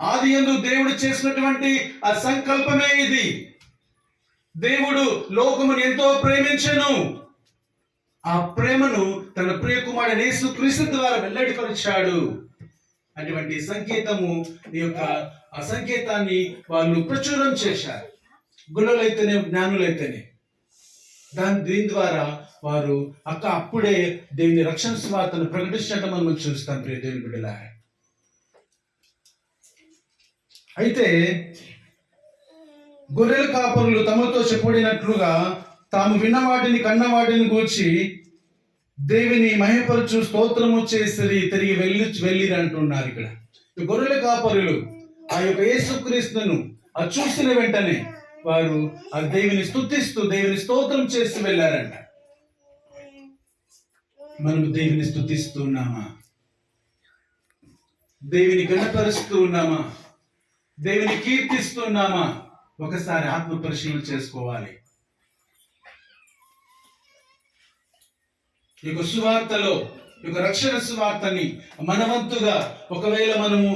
ఆదియందు దేవుడు చేసినటువంటి ఆ సంకల్పమే ఇది. దేవుడు లోకమును ఎంతో ప్రేమించెను. ఆ ప్రేమను తన ప్రియ కుమారుడు యేసుక్రీస్తు ద్వారా వెల్లడిపరిచాడు. అటువంటి సంకేతము, ఈ యొక్క ఆ సంకేతాన్ని వాళ్ళు ప్రచురం చేశారు. గుణులైతేనే, జ్ఞానులైతేనే. దీని ద్వారా వారు అప్పుడే దేవుని రక్షణ స్వార్థను ప్రకటించడం మనం చూస్తాం. ప్రియ దేవుని బిడ్డలారా, అయితే గొర్రెల కాపరులు తమతో చెప్పబడినట్లుగా తాము విన్న వాటిని, కన్న వాటిని గూర్చి దేవుని మహిమపరచు స్తోత్రము చేసి తిరిగి వెళ్ళిరి అంటున్నారు. ఇక్కడ గొర్రెల కాపరులు ఆ యొక్క యేసుక్రీస్తును చూసిన వెంటనే వారు ఆ దేవుని స్తుతిస్తూ, దేవుని స్తోత్రం చేస్తూ వెళ్ళారంట. మనము దేవుని స్తుతిస్తూ ఉన్నామా? దేవుని గణపరుస్తూ ఉన్నామా? దేవుని కీర్తిస్తున్నామా? ఒకసారి ఆత్మ పరిశీలన చేసుకోవాలి. ఈ యొక్క సువార్తలో, ఈ యొక్క రక్షణ సువార్తని మనవంతుగా ఒకవేళ మనము